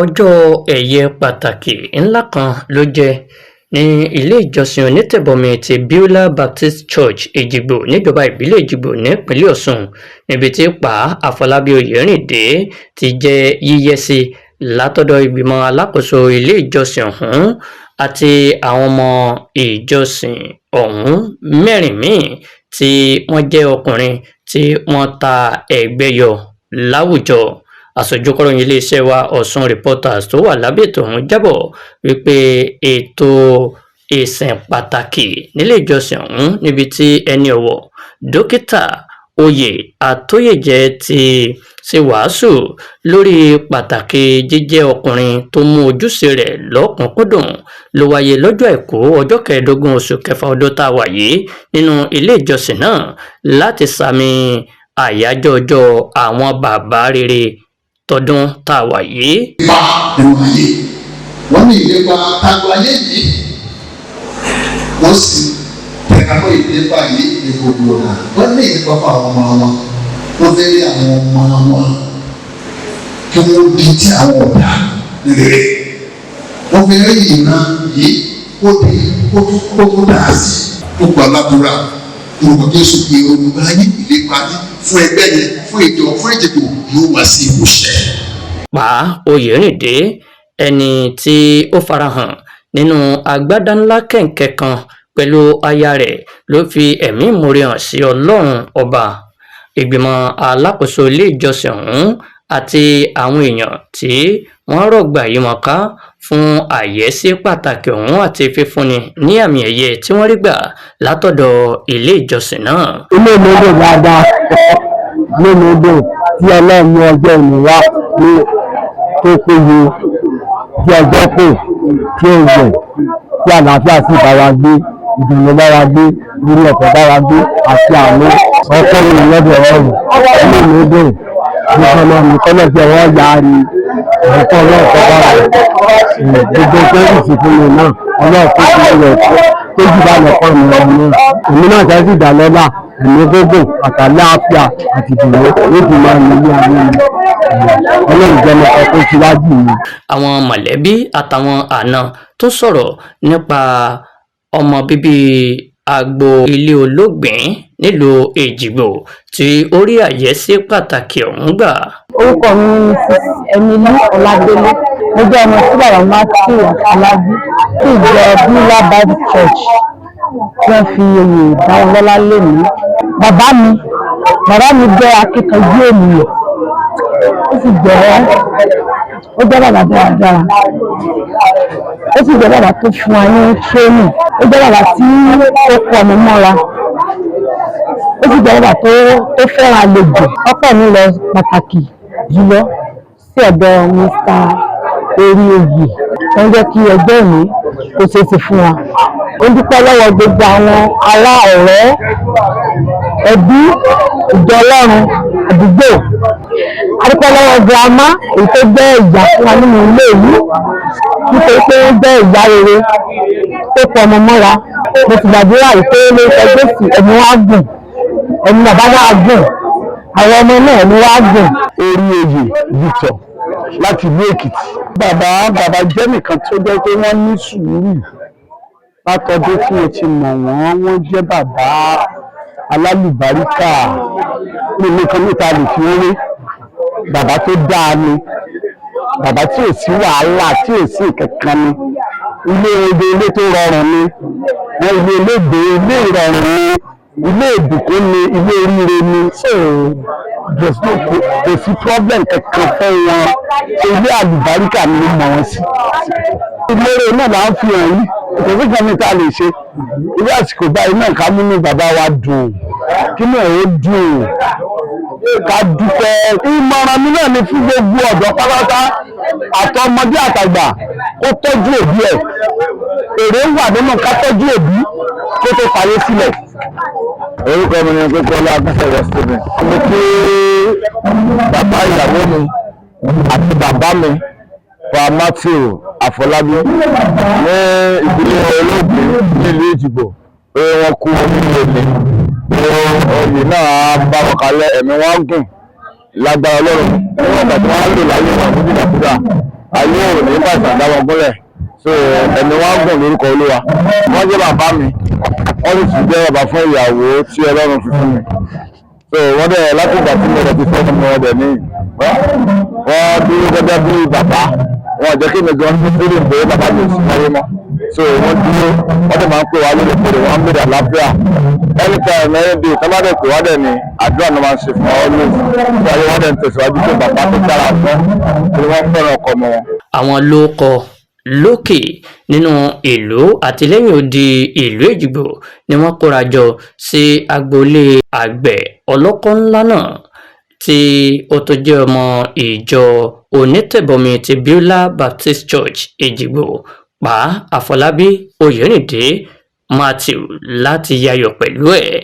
ọjọ́ ẹ̀yẹ pàtàkì ńlá kan ló jẹ́ ní ilé ìjọsìn onítẹ̀bọmi ti Beulah Baptist Church Èjìgbò níjọba ìbílẹ̀ Èjìgbò nípínlẹ̀ Ọ̀ṣun, níbi tí Pa Àfọlábí Oyèrìndé ti jẹ́ yíyẹ́sí látọ̀dọ̀ ìgbìmọ̀ alákòóso ilé ìjọsìn ọ̀hún àti àwọn ọmọ ìjọsìn ọ̀hún mẹ́rin míì tí wọ́n jẹ́ ọkùnrin tí wọ́n ta ẹ̀gbẹ́ yọ láwùjọ. Aṣojú kọ̀ròyìn iléeṣẹ́ wa Ọ̀ṣun Reporters tó wà lábẹ́ ètò ọ̀hún jábọ̀ wípé ètò ìsìn pàtàkì nílé ìjọsìn ọ̀hún níbi tí ẹni ọ̀wọ̀ Dókítà Oyè Atóyèjẹ́ ti ṣe wàásù lórí pàtàkì jíjẹ́ ọkùnrin tó mú ojúṣe rẹ̀ lọ́kùnkúndùn ló wáyé lọ́jọ́ Àìkú ọjọ́ 15 oṣù kẹfà ọdún tá a wà yìí nínú ilé ìjọsìn náà láti sàmì àyájọ́ ọjọ́ àwọn bàbá rere tọdún tá a wà yìí. Ipa nínú ayé wọ́n ní ìlépa tago ayé yìí wọ́n sì tẹ̀ka mọ́ ìlépa yìí ní gbogbo ọ̀nà wọ́n ní ìlépa fún àwọn ọmọ wọn wọ́n fẹ́ rí àwọn ọmọ wọn kí wọ́n di tí àwọn ọ̀dà rere wọ́n fẹ́ rí ìran yìí kó tó dà sí gbogbo aládùúrà gbogbo Jésù pé olùgbà yìí ìlépa yìí fún ẹgbẹ́ yẹn fún ìjọ fún Èjìgbò yóò wá sí ìmúṣẹ. Pa Oyèrìndé ẹni tí ó farahàn nínú agbádá ńlá kẹ̀ǹkẹ̀ kan pẹ̀lú aya rẹ̀ ló fi ẹ̀mí ìmoore hàn sí Ọlọ́run ọba, ìgbìmọ̀ alákòóso ilé ìjọsìn ọ̀hún àti àwọn èèyàn tí wọ́n rọ̀gbà yí wọn ká fún àyẹ́sí pàtàkì ọ̀hún àti fífúnni ní àmì ẹ̀yẹ tí wọ́n rí gbà látọ̀dọ̀ ilé ìjọsìn náà. Inú mi dùn dáadáa, inú mi dùn tí Ọlọ́run mú ọjọ́ ìní wá ní tó péye, tí ọjọ́ pè, tí ó yẹ, tí àlàáfíà sì bá wa gbé, ìdùnnú bá wa gbé, orí ọ̀pọ̀ bá wa gbé àti àánú ọkọ mi lọ́dọ̀ ọ̀run. Inú mi dùn bí ọmọ mi kọ́lọ̀ sí ọwọ́ ìyá rí ọ̀pọ̀ ọlọ́ọ̀kọ́ bá rẹ̀ gbogbo kẹ́rìsì fún mi náà ọlọ́ọ̀kọ́ sí rẹ̀ tó jù bá lọ́kọ́ mi ọ̀hún náà. Èmi náà jẹ́ sí ìdálọ́lá ẹ̀mí gbogbo àtàláàfíà àti ìdùnnú yóò fi máa ní ilé ayé mi. Ọlọ́run jẹ́ ọkọ̀ tó ṣíwájú mi. Àwọn mọ̀lẹ́bí àtàwọn àna tó sọ̀rọ̀ nípa ọmọ bíbí agbo ilé olóògbín nílùú Èjìgbò tí ó rí àyẹ́sí pàtàkì ọ̀hún gbà. Orúkọ mi ni Emily Ọládélé, mo jẹ́ ọmọ sí bàbá Matthew Afọlábí tí ìjọ Beulah Baptist Church tí wọ́n fi oyè ìdáwọlọ́lá lé mi. Bàbá mi jẹ́ akíkanjú ènìyàn, ó jẹ́ bàbá dáradára, ó sì jẹ́ bàbá tó fún wa ní tírénì, ó jẹ́ bàbá tí ó kọ ọmọ mọ́ra, ó sì jẹ́ bàbá tó fẹ́ràn àlejò. Ọpẹ́ mi lọ pàtàkì jùlọ sí ọ̀dọ̀ Mr. Oyè tó ń jẹ́ kí ẹgbẹ́ mi kó ṣeé ṣe fún wa. Ó dúpẹ́ lọ́wọ́ gbogbo àwọn ará ọ̀rẹ́ ẹbí ìjọ Ọlọ́run àdúgbò. A dúpẹ́ lọ́wọ́ girama èyí tó jẹ́ ìyá fún wa nínú ilé yìí nítorí pé ó jẹ́ ìyá rere tó pọ̀ ọmọ mọ́ra. Mo sì gbàdúrà wípé lórúkọ Jésù ẹ̀mí wa gùn, ẹ̀mí bàbá wa gùn, àwọn ọmọ náà ẹ̀mí wa gùn. Orí oyè Victor láti ìlú Èkìtì. Bàbá jẹ́ nìkan tó jẹ́ pé wọ́n ní sùúrù látọdún tí mo ti mọ̀ wọ́n jẹ́ bàbá alálùbáríkà nínú kan níta lè fi wọ́n rí. Bàbá tó dáa ni, bàbá tí ò sí wàhálà, tí ò sí kankan ni, ilé tó rọrùn ni, ilé ìrọ̀rùn ni, ilé ìbùkún ni, ilé oríire ni. Kò sí problem kankan fún wọn, ilé àlùbáríkà ni mo mọ̀ wọ́n sí. Ìlérè náà là ń fi hàn yí, ìtòsí kan ní ta lè ṣe. Ilé àsìkò báyìí náà ká múnú bàbá wa dùn, kí náà ó dùn, ká dúpẹ́. Ìmọ̀ràn mi náà ni fún gbogbo ọ̀dọ́ pátápátá àtọmọdé àtàgbà kó tọ́jú òbí ẹ̀. Èrè wà nínú ká tọ́jú òbí kó tó fàyè sílẹ̀. Orúkọ mi ni Akínkọ́lá Akínsẹ̀yẹ Stephen. Mo kí bàbá ìyàwó mi àti bàbá mi Pa Matthew Afọlábí ní ìpínlẹ̀ olóògbé nílùú Èjìgbò pé wọ́n kú onílé mi. Oyè náà bá wọn kalẹ̀, ẹ̀mí wọn gùn lágbára Ọlọ́run. Wọ́n gbà tí wọ́n á lò láyé wọn fún dídàkúdà ayé ò ní bàtà dáwọn gúnlẹ̀ so ẹni wọn gùn lórúkọ Olúwa wọ́n jẹ́ bàbá mi wọ́n sì tún jẹ́ bàbá fún ìyàwó tí Ọlọ́run fi fún mi so wọ́n dẹ̀ láti ìgbà tí mo rẹ̀ ti fẹ́ mi wọ́n dẹ̀ ní wọ́n dúró gẹ́gẹ́ bí bàbá wọn jẹ́ kí mi gan ní sílẹ̀ ìgbé bàbá mi sì máa yé mọ́ so wọ́n dúró wọ́n dẹ̀ máa ń pè wá lórí ìpèrè wọ́n ń bèrè àlàáfíà anytime everyday tábàdẹ̀ pè wá dẹ̀ ní àdúrà ni wọ́n máa ń ṣe fún always so ayé wọ́n dẹ̀ ń tẹ̀síwájú pé bàbá tó dára fún ni wọ́n fẹ́ràn ọkọ ọmọ wọn. àwọn ló kọ lókè nínú ìlú àti lẹ́yìn odi ìlú Èjìgbò ni wọ́n kóra jọ sí agboolé àgbẹ̀ ọlọ́kọ́ ńlá náà tí ó tó jẹ́ ọmọ ìjọ onítẹ̀bọmi ti Beulah Baptist Church Èjìgbò pa Àfọlábí Oyèrìndé Matthew láti yayọ̀ pẹ̀lú ẹ̀.